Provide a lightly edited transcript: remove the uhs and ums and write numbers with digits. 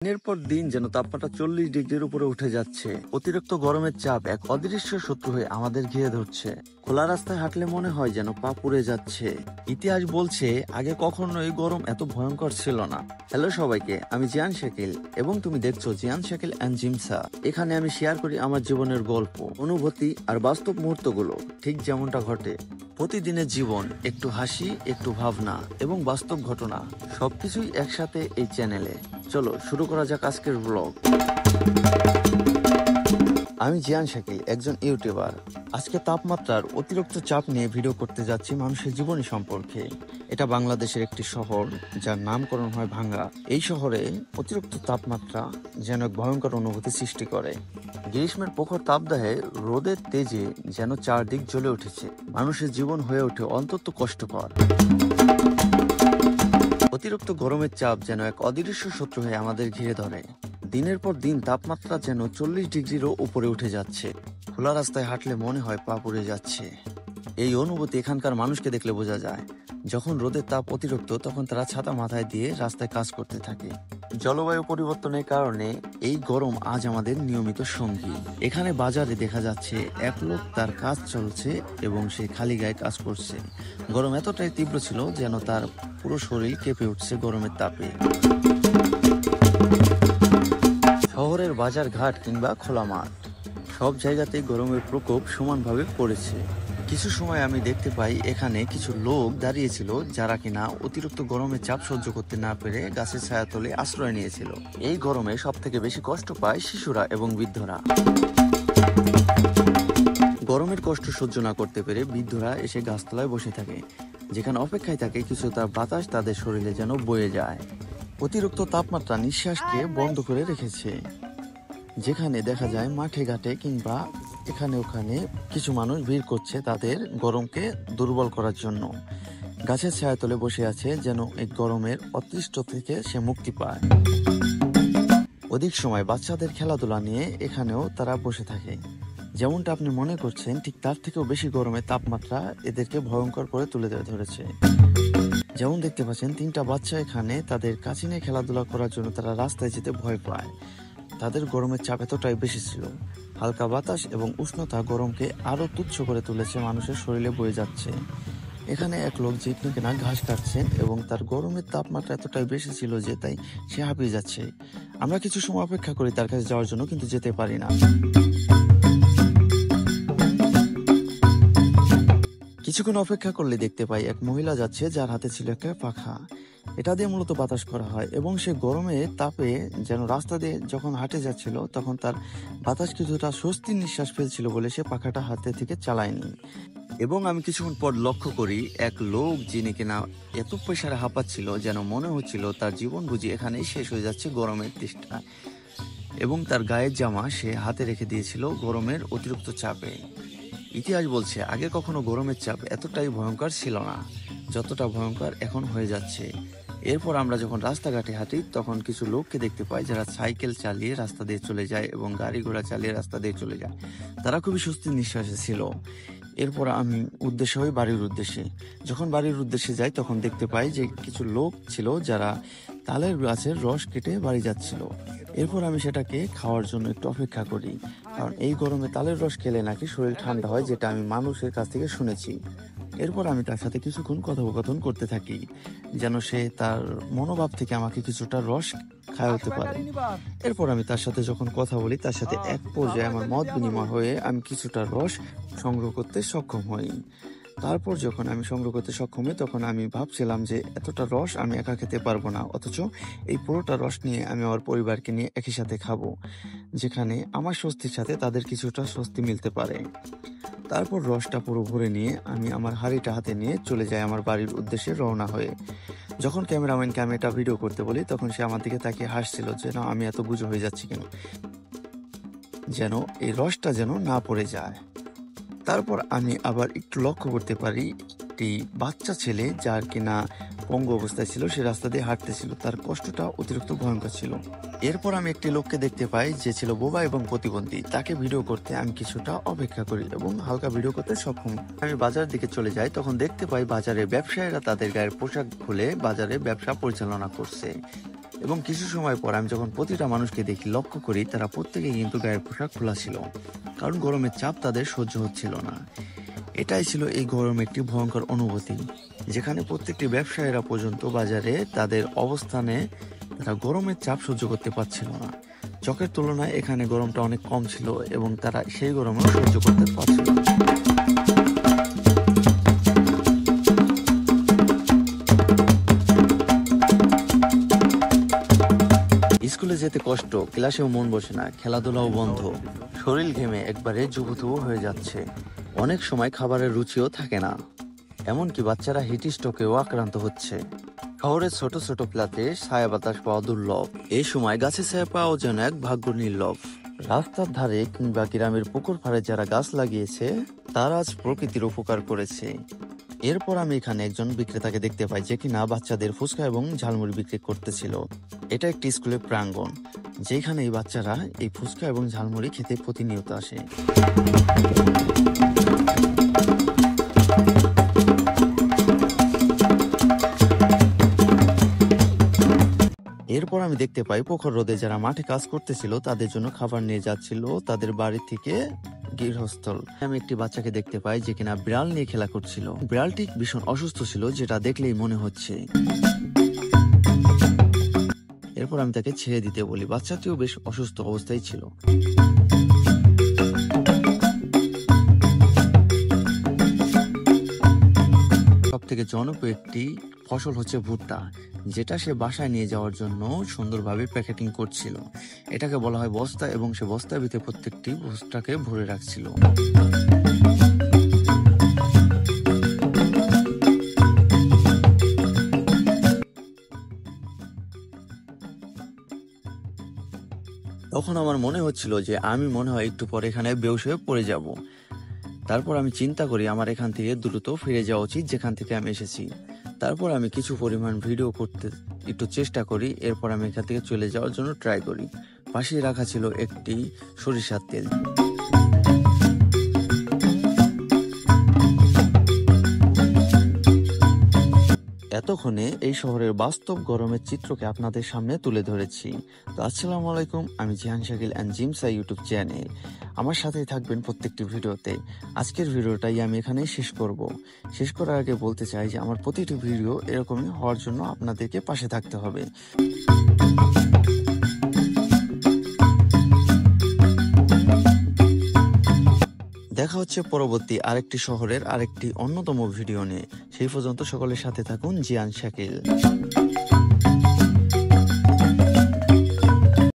দিনের পর দিন যেন তাপমাত্রা 40 ডিগ্রির উপরে উঠে যাচ্ছে। অতিরিক্ত গরমের চাপ এক অদৃশ্য শত্রু হয়ে আমাদের ঘিরে ধরছে। খোলা রাস্তায় হাঁটলে মনে হয় যেন পা পুড়ে যাচ্ছে। ইতিহাস বলছে আগে কখনো এই গরম এত ভয়ঙ্কর ছিল না। হ্যালো সবাইকে, আমি জিয়ান শাকিল এবং তুমি দেখছো জিয়ান শাকিল অ্যান্ড জিমসা। এখানে আমি শেয়ার করি আমার জীবনের গল্প, অনুভূতি আর বাস্তব মুহূর্তগুলো ঠিক যেমনটা ঘটে। প্রতিদিনের জীবন, একটু হাসি, একটু ভাবনা এবং বাস্তব ঘটনা সবকিছুই একসাথে এই চ্যানেলে। চলো শুরু করা যাক আজকের ব্লগ। আমি জিয়ান শাকিল, একজন ইউটিউবার। আজকে তাপমাত্রার অতিরিক্ত চাপ নিয়ে ভিডিও করতে যাচ্ছি মানুষের জীবনী সম্পর্কে। এটা বাংলাদেশের একটি শহর যার নামকরণ হয় ভাঙ্গা। এই শহরে অতিরিক্ত তাপমাত্রা যেন এক ভয়ঙ্কর অনুভূতি সৃষ্টি করে। গ্রীষ্মের প্রখর তাপদাহে রোদের তেজে যেন চারদিক জ্বলে উঠেছে। মানুষের জীবন হয়ে ওঠে অত্যন্ত কষ্টকর। অতিরিক্ত গরমের চাপ যেন এক অদৃশ্য শত্রু হয়ে আমাদের ঘিরে ধরে। দিনের পর দিন তাপমাত্রা যেন 40 ডিগ্রিরও উপরে উঠে যাচ্ছে। খোলা রাস্তায় হাঁটলে মনে হয় পা পুড়ে যাচ্ছে। এই অনুভূতি এখানকার মানুষকে দেখলে বোঝা যায়। যখন রোদের তাপ অতিরিক্ত তখন তারা ছাতা মাথায় দিয়ে রাস্তায় কাজ করতে থাকে। জলবায়ু পরিবর্তনের কারণে এই গরম আজ আমাদের নিয়মিত সঙ্গী। এখানে বাজারে দেখা যাচ্ছে এক লোক তার কাজ চলছে এবং সে খালি গায়ে কাজ করছে। গরম এতটাই তীব্র ছিল যেন তার পুরো শরীর কেঁপে উঠছে গরমের তাপে। শহরের বাজার ঘাট কিংবা খোলা মাঠ, সব জায়গাতেই গরমের প্রকোপ সমানভাবে পড়েছে। কিছু সময় আমি দেখতে পাই এখানে কিছু লোক দাঁড়িয়েছিল যারা কিনা অতিরিক্ত গরমের চাপ সহ্য করতে না পেরে গাছের ছায়াতলে আশ্রয় নিয়েছিল। এই গরমে সব থেকে বেশি কষ্ট পায় শিশুরা এবং বৃদ্ধরা। গরমের কষ্ট সহ্য না করতে পেরে বৃদ্ধরা এসে গাছতলায় বসে থাকে, যেখানে অপেক্ষায় থাকে কিছুটা বাতাস তাদের শরীরে যেন বয়ে যায়। অতিরিক্ত তাপমাত্রা নিঃশ্বাসকে বন্ধ করে রেখেছে। যেখানে দেখা যায় মাঠে ঘাটে কিংবা এখানে ওখানে কিছু মানুষ ভিড় করছে তাদের গরমকে দুর্বল করার জন্য। গাছের ছায়াতলে বসে আছে যেন এই গরমের অতৃষ্ট থেকে সে মুক্তি পায়। অধিক সময় বাচ্চাদের খেলাধুলা নিয়ে এখানেও তারা বসে থাকে। যেমনটা আপনি মনে করছেন ঠিক তার থেকেও বেশি গরমের তাপমাত্রা এদেরকে ভয়ঙ্কর করে তুলে ধরেছে। যেমন দেখতে পাচ্ছেন 3টা বাচ্চা এখানে তাদের কাছে নিয়ে খেলাধুলা করার জন্য তারা রাস্তায় যেতে ভয় পায়। তাদের গরমের চাপ এতটাই বেশি ছিল। হালকা বাতাস এবং উষ্ণতা গরমকে আরো তুচ্ছ করে তুলেছে, মানুষের শরীরে বয়ে যাচ্ছে। এখানে এক লোক যেখানে কিনা ঘাস কাটছেন এবং তার গরমের তাপমাত্রা এতটাই বেশি ছিল যে তাই সে হাঁপিয়ে যাচ্ছে। আমরা কিছু সময় অপেক্ষা করি তার কাছে যাওয়ার জন্য, কিন্তু যেতে পারি না। কিছুক্ষণ অপেক্ষা করলে দেখতে পাই এক মহিলা যাচ্ছে যার হাতে ছিল একটা পাখা। এটা দিয়ে মূলত বাতাস করা হয় এবং সে গরমে তাপে যেন রাস্তা দিয়ে যখন হাঁটে যাচ্ছিল তখন তার বাতাস কিছুটা স্বস্তির নিঃশ্বাস ফেলছিল বলে সে পাখাটা হাতে থেকে চালায়নি। এবং আমি কিছুক্ষণ পর লক্ষ্য করি এক লোক যিনি কিনা এত প্রেসারে হাঁপাচ্ছিল যেন মনে হচ্ছিল তার জীবন বুঝি এখানেই শেষ হয়ে যাচ্ছে গরমের তৃষ্ণা। এবং তার গায়ের জামা সে হাতে রেখে দিয়েছিল গরমের অতিরিক্ত চাপে। ইতিহাস বলছে আগে কখনো গরমের চাপ এতটাই ভয়ঙ্কর ছিল না যতটা ভয়ঙ্কর এখন হয়ে যাচ্ছে। এরপর আমরা যখন রাস্তাঘাটে হাঁটি তখন কিছু লোককে দেখতে পাই যারা সাইকেল চালিয়ে রাস্তা দিয়ে চলে যায় এবং গাড়ি ঘোড়া চালিয়ে রাস্তা দিয়ে চলে যায়। তারা খুবই স্বস্তির নিঃশ্বাসে ছিল। এরপর আমি উদ্দেশ্য হই বাড়ির উদ্দেশ্যে। যখন বাড়ির উদ্দেশ্যে যাই তখন দেখতে পাই যে কিছু লোক ছিল যারা তালের গাছের রস কেটে বাড়ি যাচ্ছিল। এরপর আমি সেটাকে খাওয়ার জন্য একটু অপেক্ষা করি, কারণ এই গরমে তালের রস খেলে নাকি শরীর ঠান্ডা হয়, যেটা আমি মানুষের কাছ থেকে শুনেছি। এরপর আমি তার সাথে কিছুক্ষণ কথোপকথন করতে থাকি যেন সে তার মনোভাব থেকে আমাকে কিছুটা রস খাওয়াতে পারে। এরপর আমি তার সাথে যখন কথা বলি তার সাথে এক পর্যায়ে আমার মত বিনিময় হয়ে আমি কিছুটা রস সংগ্রহ করতে সক্ষম হই। তারপর যখন আমি সংগ্রহ করতে সক্ষম হই তখন আমি ভাবছিলাম যে এতটা রস আমি একা খেতে পারবো না, অথচ এই পুরোটা রস নিয়ে আমি আমার পরিবারকে নিয়ে একই সাথে খাবো, যেখানে আমার স্বস্তির সাথে তাদের কিছুটা স্বস্তি মিলতে পারে। তারপর রসটা পুরো ভরে নিয়ে আমি আমার হাঁড়িটা হাতে নিয়ে চলে যাই আমার বাড়ির উদ্দেশ্যে রওনা হয়ে। যখন ক্যামেরাম্যানকে আমি এটা ভিডিও করতে বলি তখন সে আমার দিকে তাকিয়ে হাসছিল যে না আমি এত বুঝো হয়ে যাচ্ছি কেন, যেন এই রসটা যেন না পড়ে যায়। তারপর আমি আবার একটু লক্ষ্য করতে পারি একটি বাচ্চা ছেলে যার কিনা পঙ্গু অবস্থায় ছিল, সে রাস্তা দিয়ে হাঁটতেছিল, তার কষ্টটা অতিরিক্ত ভয়ঙ্কর ছিল। এরপর আমি একটি লোককে দেখতে পাই যে ছিল বোবা এবং প্রতিবন্ধী। তাকে ভিডিও করতে আমি কিছুটা অপেক্ষা করি এবং হালকা ভিডিও করতে সক্ষম। আমি বাজারের দিকে চলে যাই তখন দেখতে পাই বাজারে ব্যবসায়ীরা তাদের গায়ের পোশাক খুলে বাজারে ব্যবসা পরিচালনা করছে। এবং কিছু সময় পর আমি যখন প্রতিটা মানুষকে দেখি, লক্ষ্য করি তারা প্রত্যেকেই কিন্তু গায়ের পোশাক খোলা ছিল, কারণ গরমের চাপ তাদের সহ্য হচ্ছিল না। এটাই ছিল এই গরমের একটি ভয়ঙ্কর অনুভূতি, যেখানে প্রত্যেকটি ব্যবসায়ীরা পর্যন্ত বাজারে তাদের অবস্থানে তারা গরমের চাপ সহ্য করতে পারছিল না। চকের তুলনায় এখানে গরমটা অনেক কম ছিল এবং তারা সেই গরমও সহ্য করতে পারছিল না। স্কুলে যেতে কষ্ট, ক্লাসেও মন বসে না, খেলাধুলাও বন্ধ, শরীর ঘেমে একবারে জুবুথুবু হয়ে যাচ্ছে। অনেক সময় খাবারের রুচিও থাকে না, এমনকি বাচ্চারা হিট স্ট্রোকেও আক্রান্ত হচ্ছে। শহরের ছোট ছোট ফ্ল্যাটে ছায়া বাতাস পাওয়া দুর্লভ, এই সময় গাছে ছায়া পাওয়াও যেন এক ভাগ্য নির্লভ। রাস্তার ধারে কিংবা গ্রামের পুকুর পাড়ে যারা গাছ লাগিয়েছে তারা আজ প্রকৃতির উপকার করেছে। এরপর আমি এখানে একজন বিক্রেতাকে দেখতে পাই, যে কিনা বাচ্চাদের ফুচকা এবং ঝালমুড়ি বিক্রি করতেছিল। এটা একটি স্কুলের প্রাঙ্গণ, যেখানে এই বাচ্চারা এই ফুচকা এবং ঝালমুড়ি খেতে প্রতিনিয়ত আসে। এরপর আমি দেখতে পাই প্রখর রোদে যারা মাঠে কাজ করতেছিল তাদের জন্য খাবার নিয়ে যাচ্ছিল তাদের বাড়ি থেকে গৃহস্থল। আমি একটি বাচ্চাকে দেখতে পাই যে কিনা বিড়াল নিয়ে খেলা করছিল। বিড়ালটি ভীষণ অসুস্থ ছিল, যেটা দেখলেই মনে হচ্ছে। এরপর আমি তাকে ছেড়ে দিতে বলি। বাচ্চাটিও বেশ অসুস্থ অবস্থায় ছিল। সব থেকে জনপ্রিয় একটি ফসল হচ্ছে ভুট্টা, যেটা সে বাসায় নিয়ে যাওয়ার জন্য সুন্দরভাবে প্যাকেটিং করছিল। এটাকে বলা হয় বস্তা, এবং সে বস্তার ভিতরে প্রত্যেকটি ভুট্টাকে ভরে রাখছিল। তখন আমার মনে হচ্ছিল যে আমি মনে হয় একটু পরে এখানে বেহুশ হয়ে পড়ে যাব। তারপর আমি চিন্তা করি আমার এখান থেকে দ্রুত ফিরে যাওয়া উচিত, যেখান থেকে আমি এসেছি। তারপর আমি কিছু পরিমাণ ভিডিও করতে একটু চেষ্টা করি। এরপর আমি এখান থেকে চলে যাওয়ার জন্য ট্রাই করি। পাশে রাখা ছিল একটি সরিষার তেল। এতক্ষণে এই শহরের বাস্তব গরমের চিত্রকে আপনাদের সামনে তুলে ধরেছি। তো আসসালামু আলাইকুম, আমি Jihan Shakil and জিমসা YouTube channel. আমার সাথেই থাকবেন প্রত্যেকটি ভিডিওতে। আজকের ভিডিওটাই আমি এখানেই শেষ করব। শেষ করার আগে বলতে চাই যে আমার প্রতিটি ভিডিও এরকমই হওয়ার জন্য আপনাদেরকে পাশে থাকতে হবে। দেখা হচ্ছে পরবর্তী আরেকটি শহরের আরেকটি অন্যতম ভিডিও নিয়ে। সেই পর্যন্ত সকলের সাথে থাকুন জিহান শাকিল।